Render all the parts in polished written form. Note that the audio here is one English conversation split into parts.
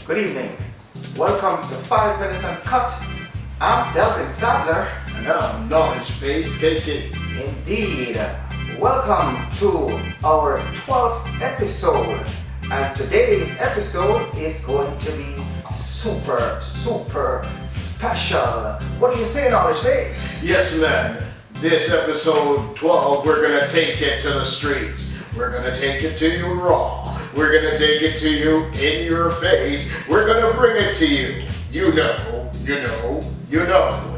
Good evening. Welcome to 5 Minutes Uncut. I'm Delvin Sadler. And I'm knowledge-based KT. Indeed. Welcome to our 12th episode. And today's episode is going to be super special. What do you say, knowledge base? Yes, man. This episode 12, we're gonna take it to the streets. We're gonna take it to you raw. We're gonna take it to you in your face. We're gonna bring it to you. You know.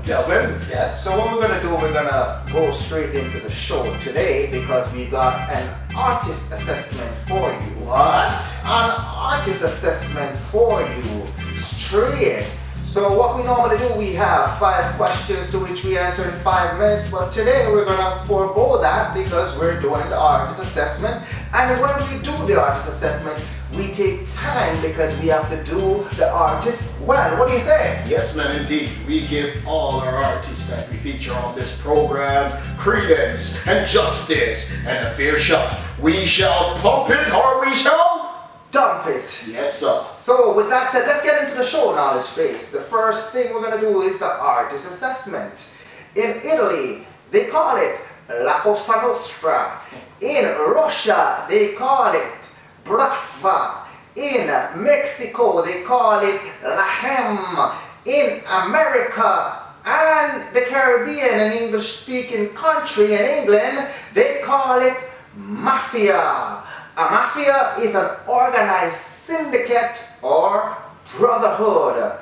Delvin? Yes, so what we're gonna do, we're gonna go straight into the show today because we got an artist assessment for you. What? An artist assessment for you. Straight. So what we normally do, we have 5 questions to which we answer in 5 minutes, but today we're gonna forego that because we're doing the artist assessment. And when we do the artist assessment, we take time because we have to do the artist well. What do you say? Yes, man, indeed. We give all our artists that we feature on this program credence and justice and a fair shot. We shall pump it or we shall dump it. Yes, sir. So with that said, let's get into the show, knowledge base. The first thing we're going to do is the artist assessment. In Italy, they call it La Cosa Nostra. In Russia, they call it Bratva. In Mexico, they call it Lahem. In America and the Caribbean and English-speaking country in England, they call it Mafia. A mafia is an organized syndicate or brotherhood.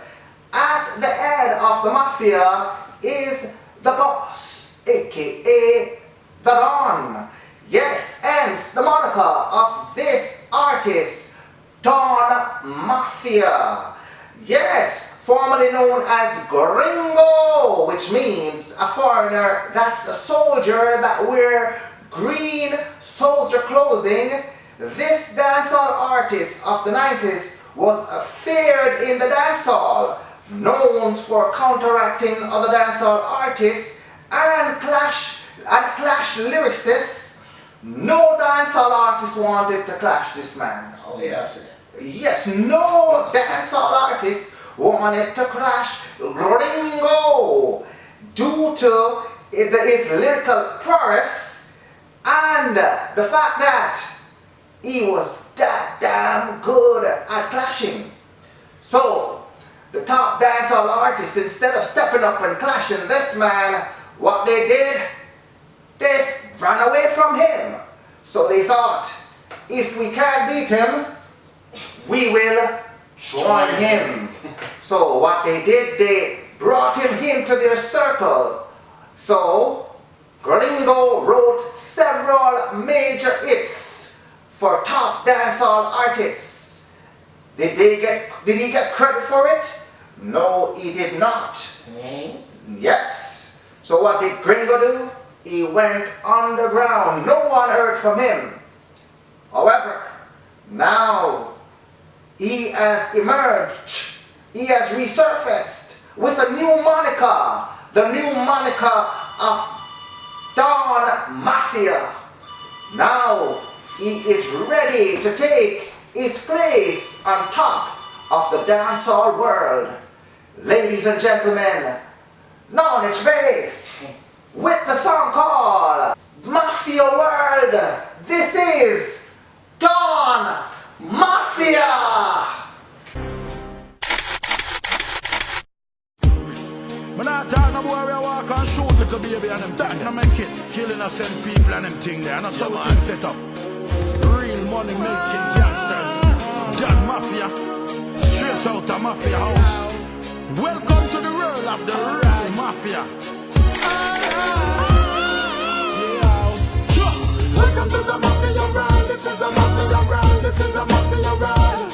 At the head of the mafia is the boss, aka the Don. Yes, hence the moniker of this artist, Don Mafia. Yes, formerly known as Gringo, which means a foreigner. That's a soldier that wear green soldier clothing. This dancehall artist of the 90s was feared in the dancehall, known for counteracting other dancehall artists and clash lyricists. No dancehall artist wanted to clash this man. Oh, yes. Yes, no dancehall artist wanted to clash Ringo due to his lyrical prowess and the fact that he was that damn good at clashing. So, the top dancehall artists, instead of stepping up and clashing this man, what they did, they ran away from him. So they thought, if we can't beat him, we will join him. So what they did, they brought him into their circle. So, Gringo wrote several major hits for top dancehall artists. Did he get credit for it? No, he did not. Yes. So what did Gringo do? He went underground. No one heard from him. However, now he has emerged. He has resurfaced with a new moniker. The new moniker of Don Mafia. Now he is ready to take his place on top of the dancehall world. Ladies and gentlemen, knowledge base with the song called Mafia World. This is Don Mafia. When I talk no boy, we walk and shoot little baby and them that no make it. Killing us and people and them thing there. And that's how we set up. Real money making gangsters. Don Mafia. Straight out of Mafia house. Welcome to the world of the real Mafia. Welcome to the Mafia world. This is the Mafia world. This is the Mafia world.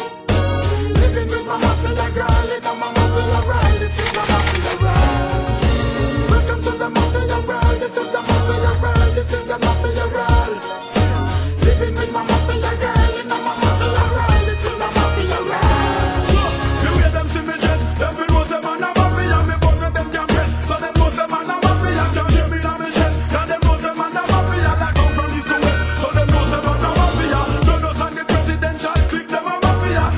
Living with my Mafia girl in my Mafia world. This is the Mafia world. Welcome to the Mafia world. This is the Mafia world. This is the Mafia world. Living with my Mafia girl in my Mafia world. This is the Mafia world. The way them see me dress, them will know them man a Mafia. Me born with them can press, so them know them man a Mafia. Can't share me down me chest, now them know them man a Mafia. Like out from east to west, so them know them man a Mafia. Don't know and the presidential click them a Mafia.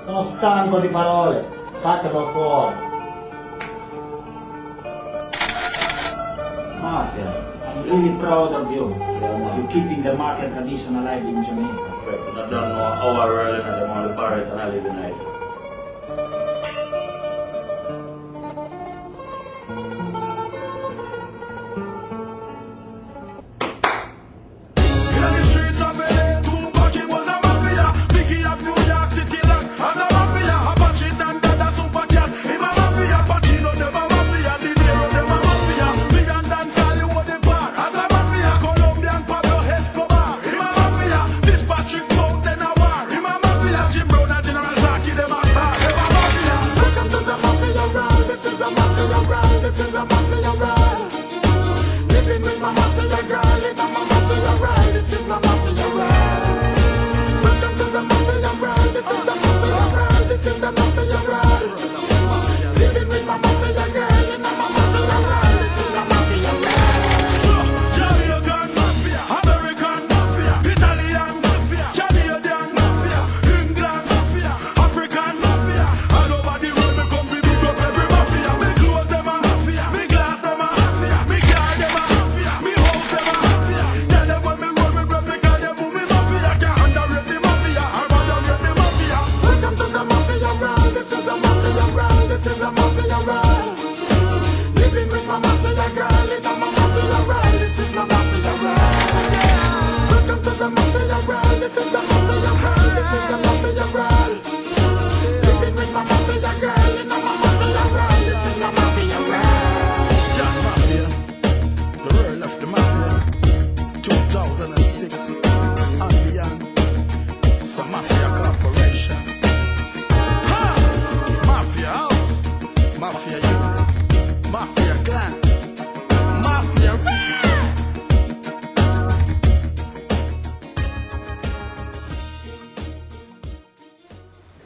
Sono stanco di parole, fatelo fuori. Mafia, I'm really proud of you. You're keeping the mafia tradition alive in Jamaica. I don't know how I really look at them on the pirates and I live in Haiti.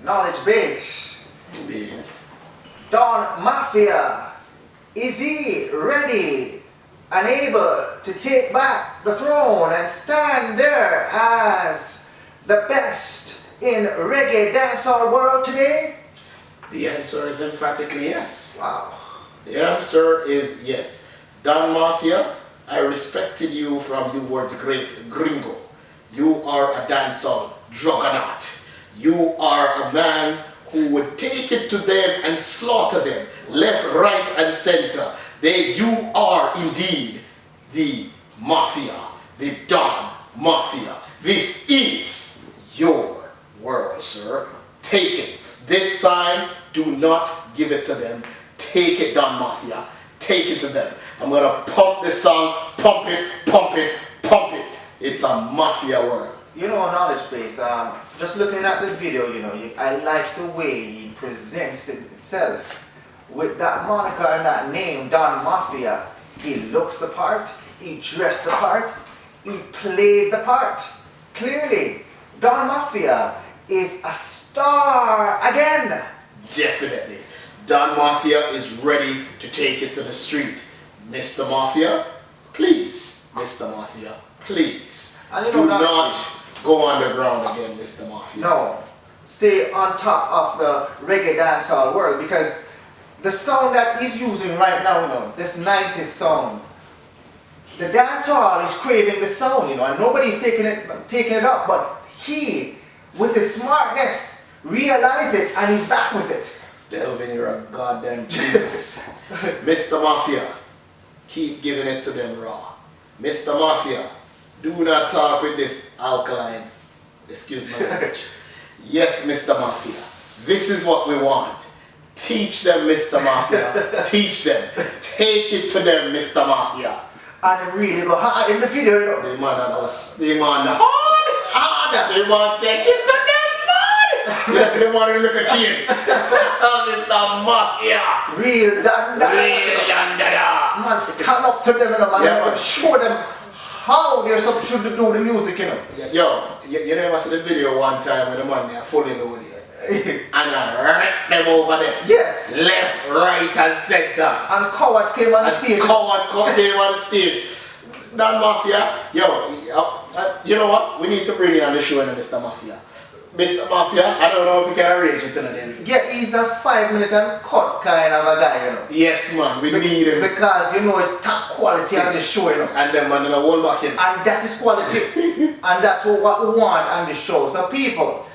Knowledge base. Indeed. Don Mafia, is he ready and able to take back the throne and stand there as the best in reggae dancehall world today? The answer is emphatically yes. Wow. The answer is yes. Don Mafia, I respected you from you were the great gringo. You are a dancehall juggernaut. You are a man who would take it to them and slaughter them, left, right, and center. You are indeed the Mafia, the Don Mafia. This is your world, sir. Take it. This time, do not give it to them. Take it, Don Mafia. Take it to them. I'm gonna pump this song, pump it, pump it, pump it. It's a Mafia world. You know, Knowledge Base, just looking at the video, I like the way he presents himself with that moniker and that name, Don Mafia. He looks the part, he dressed the part, he played the part. Clearly, Don Mafia is a star again. Definitely. Don Mafia is ready to take it to the street. Mr. Mafia, please. Mr. Mafia, please. And Do not go underground again, Mr. Mafia. No, stay on top of the reggae dancehall world, because the sound that he's using right now, this 90s sound, the dancehall is craving the sound, and nobody's taking it up, but he, with his smartness, realized it and he's back with it. Delvin, you're a goddamn genius. Mr. Mafia, keep giving it to them raw. Mr. Mafia, do not talk with this alkaline, excuse my language. Yes, Mr. Mafia, this is what we want. Teach them, Mr. Mafia. Teach them. Take it to them, Mr. Mafia. And it really go hard in the video, They man hard. They want to take it to them, man. Yes, they want to look at you. Mr. Mafia. real dandada. Real dandada. Man, stand up to them, man. Yeah, man. Show them how they're supposed to do the music, Yo, you never see the video one time when the man there fully loaded. And I wrecked them over there. Yes. Left, right, and center. And Coward came on the stage. Coward came on the stage. Don Mafia, yo, you know what? We need to bring in on the show, Mr. Mafia. Mr. Mafia, I don't know if you can arrange it today. Yeah, he's a 5 minute and cut kind of a guy, you know. Yes, man, we need him. Because you know it's top quality on the show, you know. And then man, in a whole back in. And that is quality. And that's what we want on the show. So people,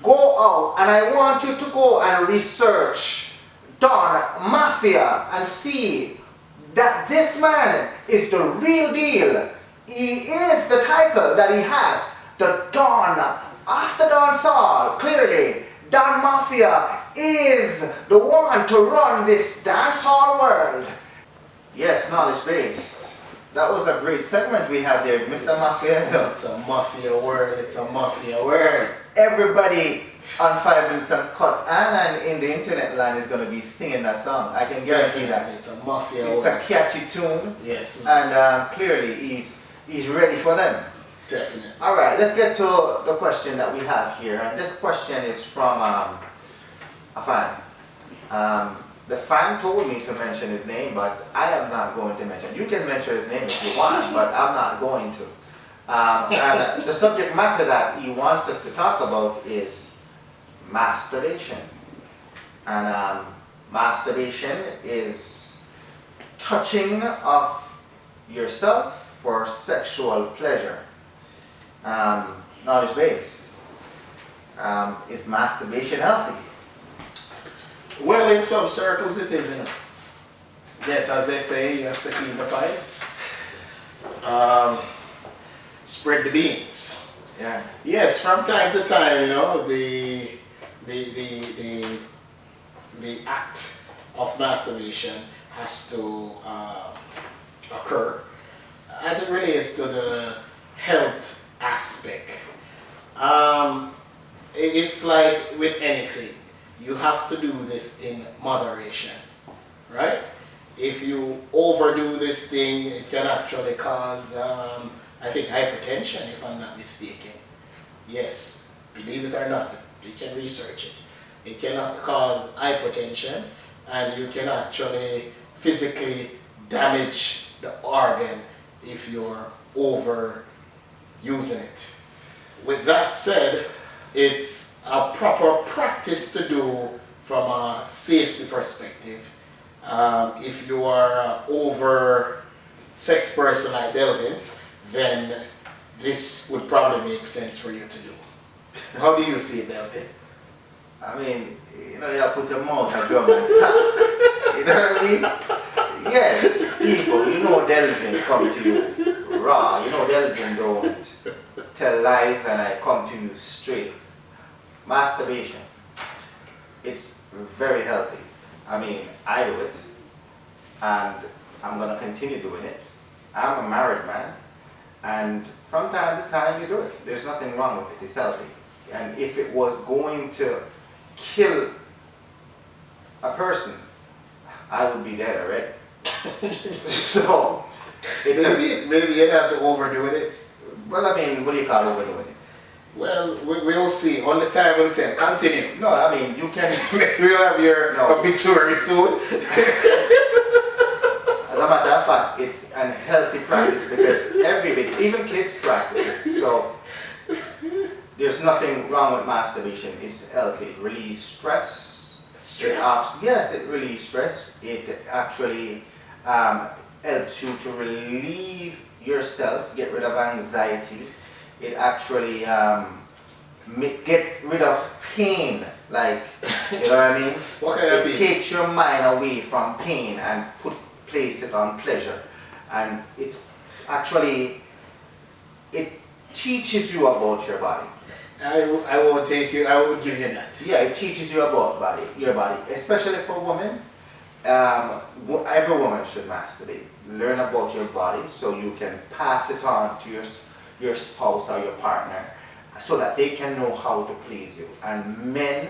go out and I want you to go and research Don Mafia and see that this man is the real deal. He is the title that he has, the Don. After Dancehall, clearly, Don Mafia is the one to run this dancehall world. Yes, knowledge base. That was a great segment we had there, Mr. Mafia. It's a Mafia World, it's a Mafia World. Everybody on 5 minutes and cut and in the internet line is going to be singing that song. I can guarantee that. It's a Mafia It's World. a catchy tune. Yes. And clearly he's ready for them. Definitely. All right, let's get to the question that we have here. And this question is from a fan. The fan told me to mention his name, but I am not going to mention. You can mention his name if you want, but I'm not going to. And the subject matter that he wants us to talk about is masturbation. And masturbation is touching of yourself for sexual pleasure. Knowledge base. Is masturbation healthy? Well, in some circles it is, you know. Yes, as they say, you have to clean the pipes. Spread the beans. Yeah. Yes, from time to time, you know, the act of masturbation has to occur as it relates to the health aspect. It's like with anything, you have to do this in moderation, right? If you overdo this thing, it can actually cause, I think, hypertension, if I'm not mistaken. Yes, believe it or not, you can research it. It can cause hypertension, and you can actually physically damage the organ if you're overusing it. With that said, it's a proper practice to do from a safety perspective. If you are an over sex person like Delvin, then this would probably make sense for you to do. How do you see it, Delvin? I mean, you know, you have to put your mouth and drum and talk. You know what I mean? Yes, people, you know Delvin come to you raw. You know Delvin don't tell lies and I come to you straight. Masturbation, it's very healthy. I mean, I do it and I'm going to continue doing it. I'm a married man and from time to time you do it. There's nothing wrong with it, it's healthy. And if it was going to kill a person, I would be dead already. So, maybe you'd have to overdo it. Well, I mean, what do you call overdoing it? Well, we'll see. Only time will tell. Continue. No, I mean, you can... We'll have your No. obituary soon. As a matter of fact, it's an healthy practice because everybody, even kids practice it. So, there's nothing wrong with masturbation. It's healthy. It relieves stress. Yes, it relieves stress. It actually helps you to relieve yourself, get rid of anxiety. It actually get rid of pain, like, you know what I mean? What kind of It pain? takes your mind away from pain and place it on pleasure. And it actually, it teaches you about your body. I won't take you, I won't give you that. Yeah, it teaches you about your body, especially for women. Every woman should masturbate. Learn about your body so you can pass it on to your spouse or your partner so that they can know how to please you. And men,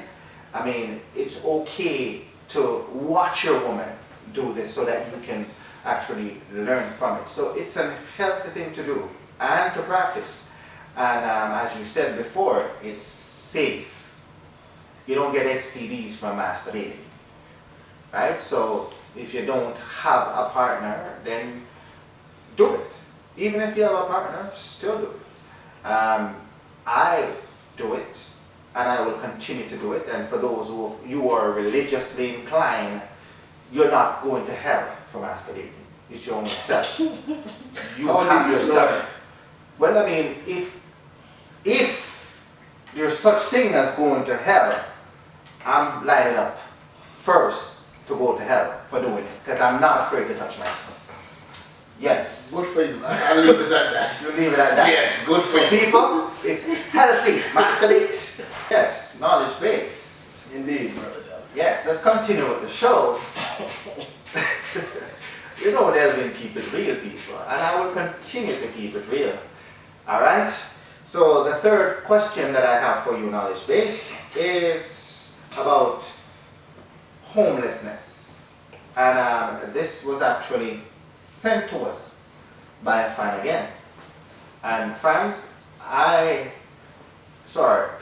I mean, it's okay to watch your woman do this so that you can actually learn from it. So it's a healthy thing to do and to practice. And as you said before, it's safe. You don't get STDs from masturbating, right? So if you don't have a partner, then do it. Even if you have a partner, still do it. I do it, and I will continue to do it. And for those who you are religiously inclined, you're not going to hell for masturbating. It's your own self. You have yourself. Well, I mean, if there's such thing as going to hell, I'm lining up first to go to hell for doing it, because I'm not afraid to touch myself. Yes. Good for you. I'll leave it at that. You leave it at that. Yes, good for you. People, it's healthy. Masturbate. Yes, knowledge base. Indeed, brother Delvin. Yes, let's continue with the show. You know Delvin keep it real, people, and I will continue to keep it real. Alright? So the third question that I have for you, knowledge base, is about homelessness. And this was actually sent to us by a fan again. And fans,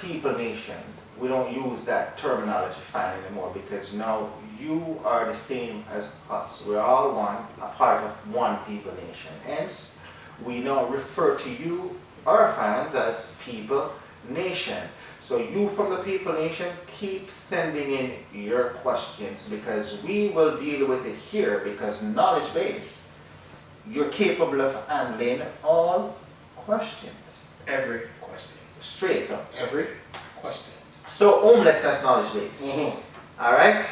People Nation, we don't use that terminology fan anymore, because now you are the same as us. We're all one, a part of one People Nation. Hence, we now refer to you, our fans, as People Nation. So you from the People Nation, keep sending in your questions, because we will deal with it here, because knowledge base, you're capable of handling all questions. Every question. Straight up. Every question. So homelessness knowledge base. Alright?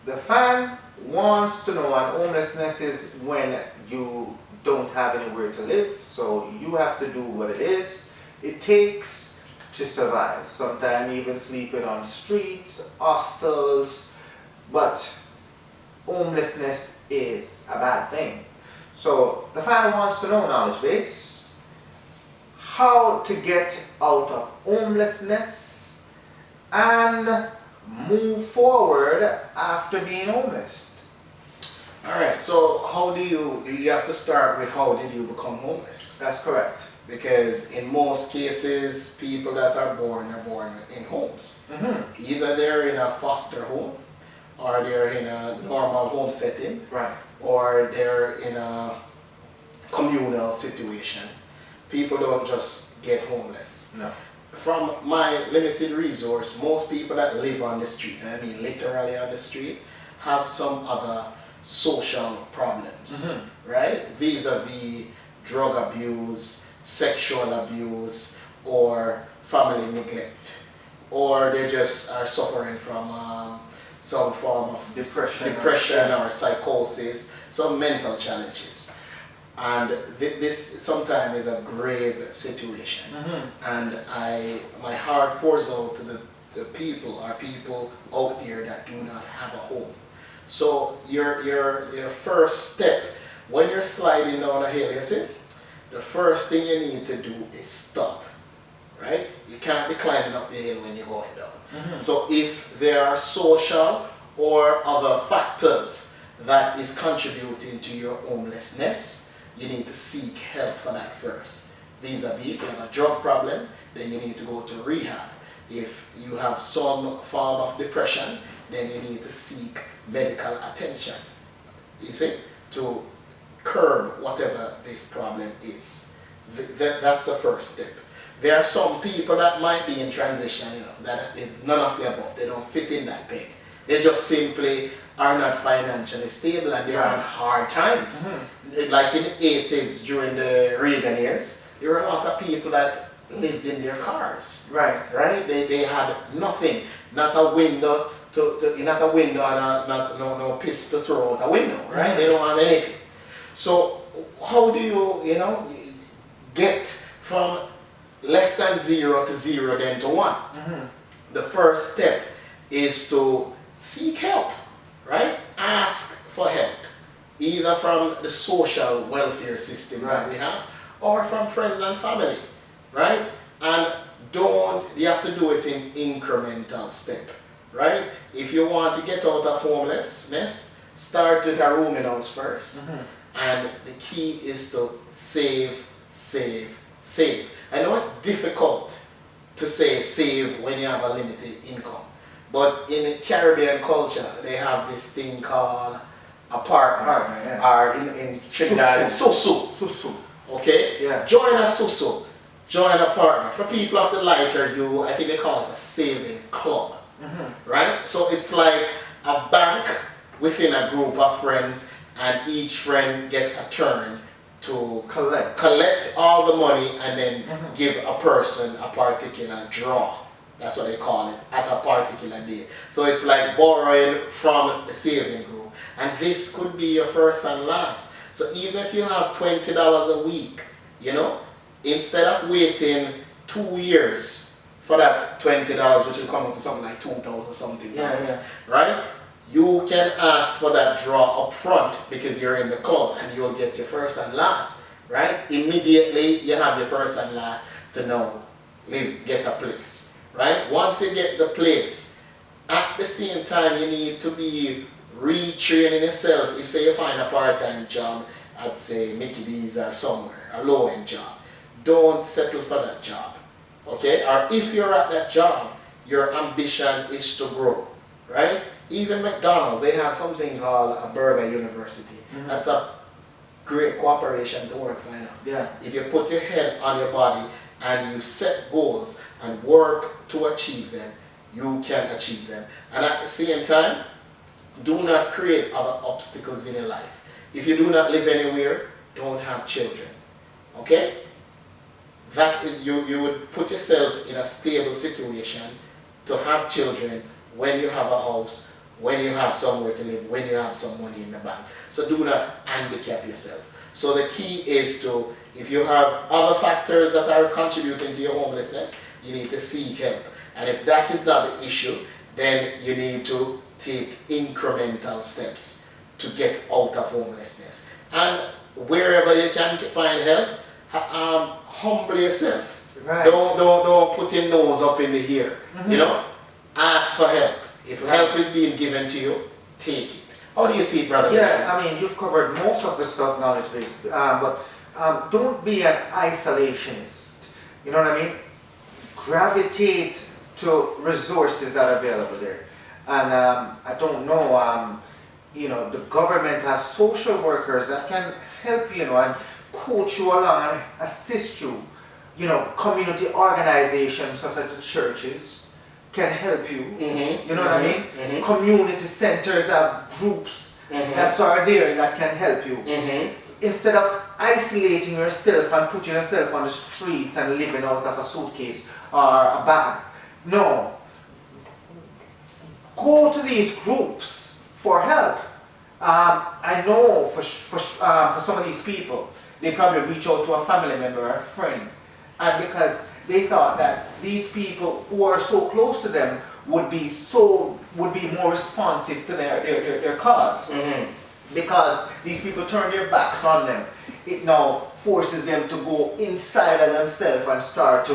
The fan wants to know, and homelessness is when you don't have anywhere to live, so you have to do what it takes to survive. Sometimes even sleeping on streets, hostels, but homelessness is a bad thing. So the fan wants to know, knowledge base, how to get out of homelessness and move forward after being homeless. Alright, so you have to start with how did you become homeless? That's correct. Because in most cases, people that are born in homes. Either they're in a foster home, or they're in a normal home setting, Right. or they're in a communal situation. People don't just get homeless. No. From my limited resource, most people that live on the street, and I mean literally on the street, have some other social problems, right? Vis-a-vis drug abuse, sexual abuse, or family neglect, or they just are suffering from some form of depression or psychosis, some mental challenges. And this sometimes is a grave situation. And my heart pours out to the people out there that do not have a home. So your first step, when you're sliding down a hill, you see, the first thing you need to do is stop, right? You can't be climbing up the hill when you're going down. So if there are social or other factors that is contributing to your homelessness, you need to seek help for that first. Vis-a-vis, if you have a drug problem, then you need to go to rehab. If you have some form of depression, then you need to seek medical attention, you see, to curb whatever this problem is. That's the first step. There are some people that might be in transition, that is none of the above. They don't fit in that peg. They just simply are not financially stable, and they're on hard times. Like in the 80s, during the Reagan years, there were a lot of people that lived in their cars. Right? They had nothing, not a window not a window, and no piss to throw out a window, right? They don't have anything. So how do you, get from less than 0 to 0 then to 1? The first step is to seek help, right? Ask for help, either from the social welfare system that we have, or from friends and family, right? And you have to do it in incremental step, right? If you want to get out of homelessness, start with a rooming house first. And the key is to save. I know it's difficult to say save when you have a limited income, but in Caribbean culture, they have this thing called apartment, or in Trinidad, susu. Okay? Yeah. Join a susu join a partner. For people of the lighter hue, I think they call it a saving club, right? So it's like a bank within a group of friends, and each friend get a turn to collect all the money and then give a person a particular draw. That's what they call it, at a particular day. So it's like borrowing from a saving group. And this could be your first and last. So even if you have $20 a week, you know, instead of waiting 2 years for that $20, which will come to something like 2,000 something dollars, right? You can ask for that draw up front because you're in the club, and you'll get your first and last, right? Immediately you have your first and last to now get a place, right? Once you get the place, at the same time you need to be retraining yourself. If say you find a part-time job at say Mickey D's or somewhere, a low-end job, don't settle for that job, okay? Or if you're at that job, your ambition is to grow, right? Even McDonald's, they have something called a Burger University. That's a great cooperation to work for. If you put your head on your body and you set goals and work to achieve them, you can achieve them. And at the same time, do not create other obstacles in your life. If you do not live anywhere, don't have children, okay? That you would put yourself in a stable situation to have children when you have a house, when you have somewhere to live, when you have some money in the bank. So do not handicap yourself. So the key is to, if you have other factors that are contributing to your homelessness, you need to seek help. And if that is not the issue, then you need to take incremental steps to get out of homelessness. And wherever you can find help, humble yourself. Right. Don't put your nose up in the air. You know, ask for help. If help is being given to you, take it. How do you see it, brother? Yeah, I mean, you've covered most of the stuff knowledge-based, but don't be an isolationist. You know what I mean? Gravitate to resources that are available there. And I don't know, you know, the government has social workers that can help you, and coach you along and assist you. You know, community organizations such as the churches can help you. You know what I mean? Community centers have groups that are there that can help you. Instead of isolating yourself and putting yourself on the streets and living out of a suitcase or a bag. No. Go to these groups for help. I know for some of these people, they probably reach out to a family member or a friend, and because they thought that these people who are so close to them would be more responsive to their cause. Because these people turn their backs on them. It now forces them to go inside of themselves and start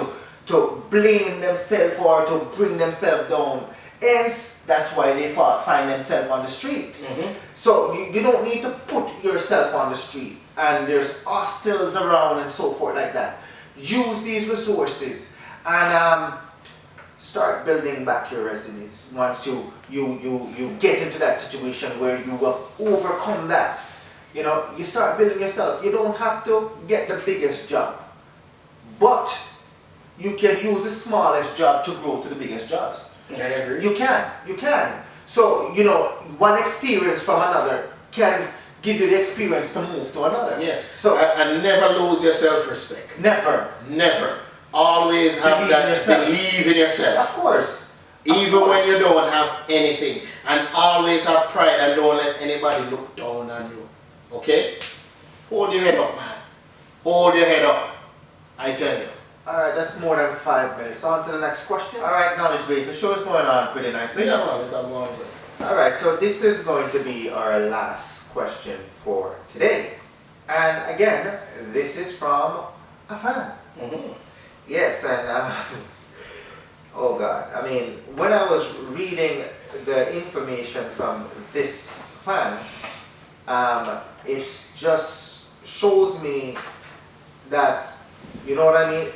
to blame themselves or to bring themselves down. Hence, that's why they find themselves on the streets. So you don't need to put yourself on the street, and there's hostels around and so forth like that. Use these resources and start building back your resumes once you get into that situation where you have overcome that. You know, you start building yourself. You don't have to get the biggest job, but you can use the smallest job to grow to the biggest jobs. I agree. You can. So, you know, one experience from another can give you the experience to move to another. Yes. So, and never lose your self-respect. never. Never. Always have Believe that in yourself. believe in yourself. Of course. Even when you don't have anything. And always have pride and don't let anybody look down on you. Okay? Hold your head up, man. Hold your head up. I tell you. Alright, that's more than 5 minutes. On to the next question. Alright, knowledge base. The show is going on pretty nicely. Yeah, man, it's a long way. Alright, so this is going to be our last question for today. And again, this is from a fan. Yes, and oh God, I mean, when I was reading the information from this fan, it just shows me that, you know what I mean?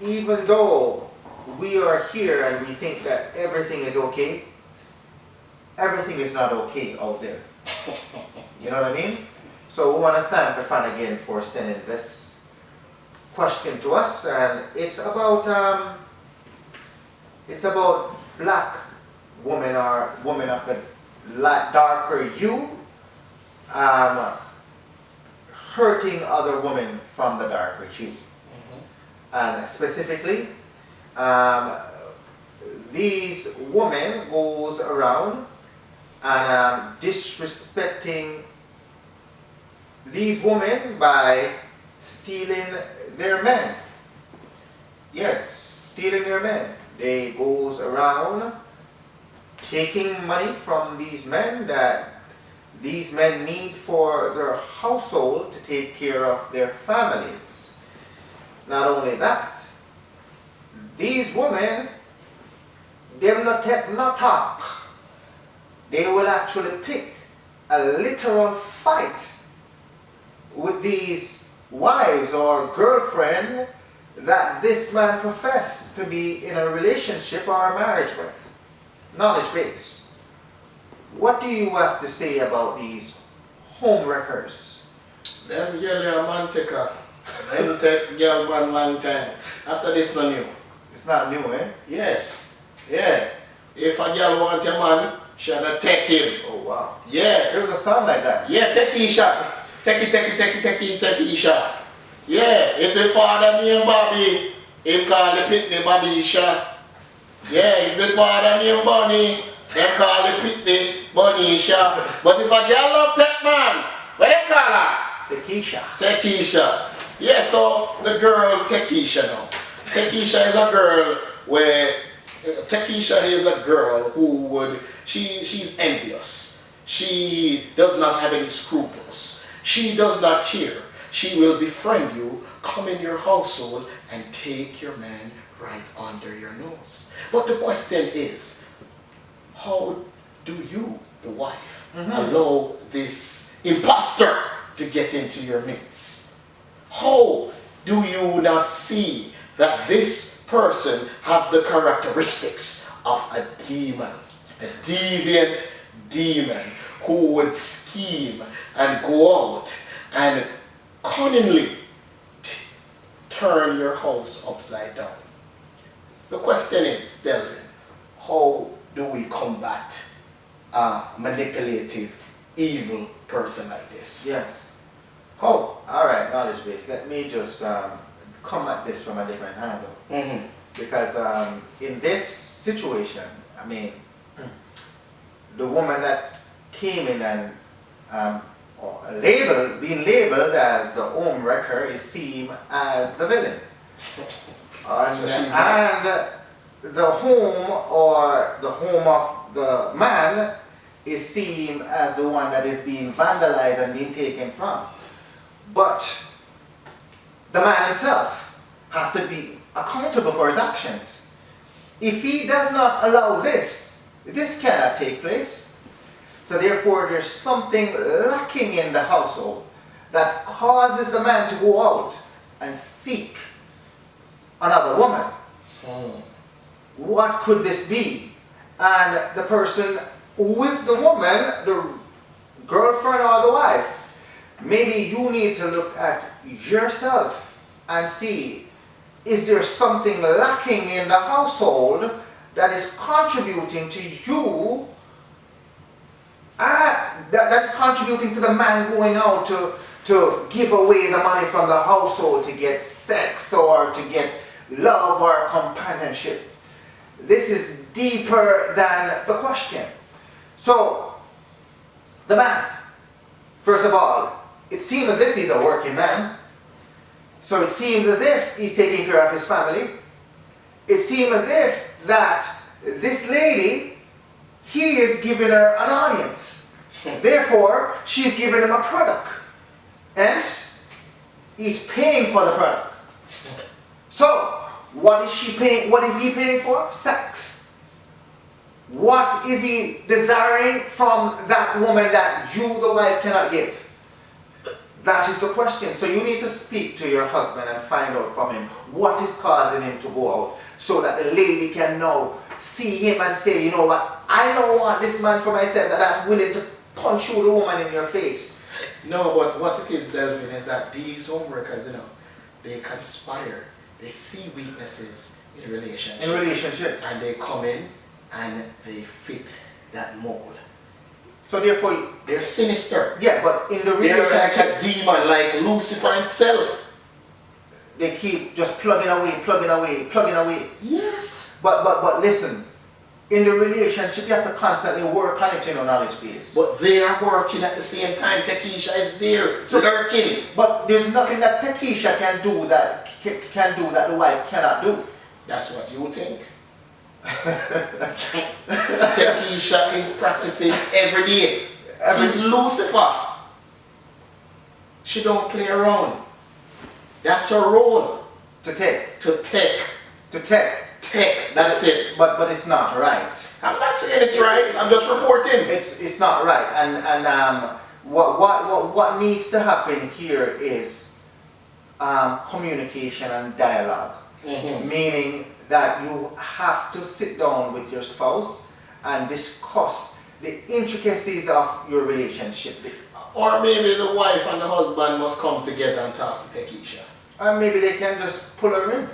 Even though we are here and we think that everything is okay, everything is not okay out there. You know what I mean? So we want to thank the fan again for sending this question to us, and it's about black women or women of the darker hue hurting other women from the darker hue. And specifically, these women goes around and disrespecting these women by stealing their men. Yes, stealing their men. They goes around taking money from these men that these men need for their household to take care of their families. Not only that, these women, them not take no talk. They will actually pick a literal fight with these wives or girlfriend that this man professed to be in a relationship or a marriage with. Knowledge base. What do you have to say about these home wreckers? Them yellow man take a them take girl one long time. After this no new. It's not new, eh? Yes. Yeah. If a girl want a man, she had to take him. Oh wow. Yeah. There's a sound like that. Yeah, Tek-Keisha. Tek-Keisha. Yeah, if the father name Bobby, him call the pitney Bobby-sha. Yeah, if the father name Bunny, them call the pitney Bunny-sha. But if a girl love Tek man, what they call her? Tek-Keisha. Tek-Keisha. Yeah, so the girl Tek-Keisha now. Tek-Keisha is a girl where Tek-Keisha is a girl who would she's envious. She does not have any scruples. She does not care. She will befriend you, come in your household, and take your man right under your nose. But the question is, how do you, the wife, allow this imposter to get into your midst? How do you not see that this person have the characteristics of a demon, a deviant demon who would scheme and go out and cunningly turn your house upside down? The question is, Delvin, how do we combat a manipulative, evil person like this? Yes. How? Alright, knowledge base. Let me just come at this from a different angle. Because in this situation, I mean, the woman that came in and being labeled as the home wrecker is seen as the villain. And the home or the home of the man is seen as the one that is being vandalized and being taken from. But the man himself has to be accountable for his actions. If he does not allow this cannot take place. So therefore there's something lacking in the household that causes the man to go out and seek another woman. What could this be? And the person who is the woman, the girlfriend or the wife, maybe you need to look at yourself and see, is there something lacking in the household that is contributing to you, that's contributing to the man going out to give away the money from the household to get sex or to get love or companionship? This is deeper than the question. So, the man, first of all, it seems as if he's a working man. So it seems as if he's taking care of his family. It seems as if that this lady, he is giving her an audience. Therefore, she's giving him a product. Hence, he's paying for the product. So, what is she paying? What is he paying for? Sex. What is he desiring from that woman that you, the wife, cannot give? That is the question. So you need to speak to your husband and find out from him what is causing him to go out, so that the lady can now see him and say, you know what, I don't want this man for myself, that I'm willing to punch you, the woman, in your face. No, but what it is, Delvin, is that these home wreckers, they conspire. They see weaknesses in relationships. In relationships. And they come in and they fit that mold. So therefore, They're sinister. yeah, but in the They're like relationship, a demon, like Lucifer himself. they keep just plugging away. Yes. But listen, in the relationship, you have to constantly work on it, knowledge base. But they are working at the same time. Tek-Keisha is there, lurking. But there's nothing that Tek-Keisha can do that the wife cannot do. That's what you think. Tek-Keisha is practicing every day. She's Lucifer. She don't play around. That's her role. To take. That's it. But it's not right. I'm not saying it's right. I'm just reporting. It's not right. And what needs to happen here is communication and dialogue. Meaning that you have to sit down with your spouse and discuss the intricacies of your relationship. Or maybe the wife and the husband must come together and talk to Tek-Keisha. Or maybe they can just pull her in.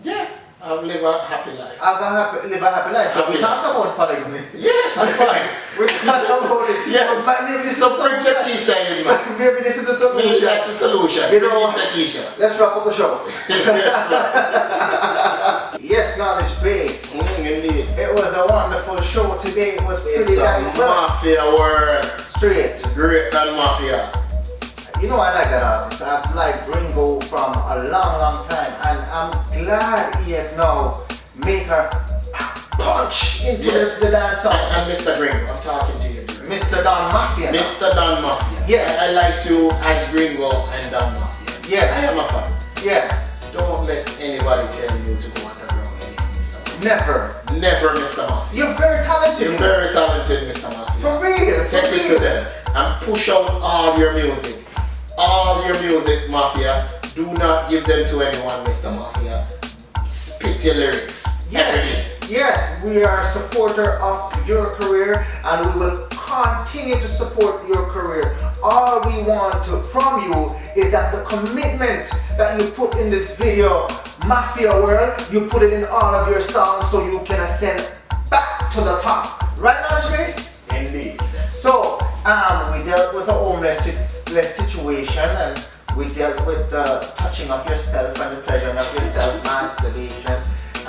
Yeah, I'll live a happy life. Live a happy life. But we talked about polygamy. Yes, I'm fine. We talked about it. Yes. But maybe this So is bring Tek-Keisha in, man. maybe this is the solution. Maybe that's the solution. You Bring know, in Tek-Keisha. let's wrap up the show. Yes, Yes, knowledge base. indeed. It was a wonderful show today. It was pretty It's a diverse. Mafia World. Straight. Great Don Mafia. You know I like that artist. I've liked Ringo from a long time, and I'm glad he has now made her punch into Yes. the dance song. And Mr. Gringo, I'm talking to you. Mr. Don Mafia. Mr. Don Mafia. Yes. I like you as Gringo and Don Mafia. Yes. I am a fan. Yeah. Don't let anybody tell you to go underground again, Mr. Mafia. Never. Never, Mr. Mafia. You're very talented. You're very talented, Mr. Mafia. For real. Take it to them and push out all your music. All your music, Mafia. Do not give them to anyone, Mr. Mafia. Spit your lyrics. Everything. Yes, we are a supporter of your career, and we will continue to support your career. All we want from you is that the commitment that you put in this video, Mafia World, you put it in all of your songs so you can ascend back to the top. Right now, Trace? Indeed. So, we dealt with a homeless situation, and we dealt with the touching of yourself and the pleasuring of yourself, masturbation,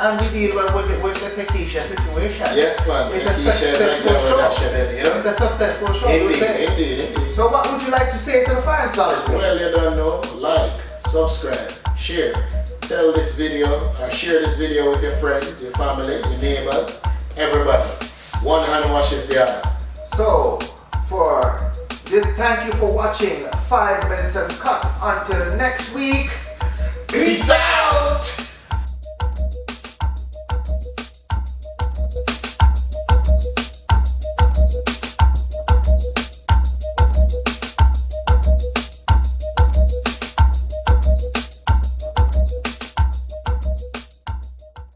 and we deal with the Tek-Keisha situation. Yes, man. It's a Tek-Keisha is like successful the show. reduction, you know? It's a successful show. you Indeed, say. indeed. So what would you like to say to the fans, Knowledge? Well, you don't know. Like, subscribe, share. Tell this video, or share this video with your friends, your family, your neighbors, everybody. One hand washes the other. So, for this, thank you for watching 5 Minutes Uncut. Until next week, Peace out!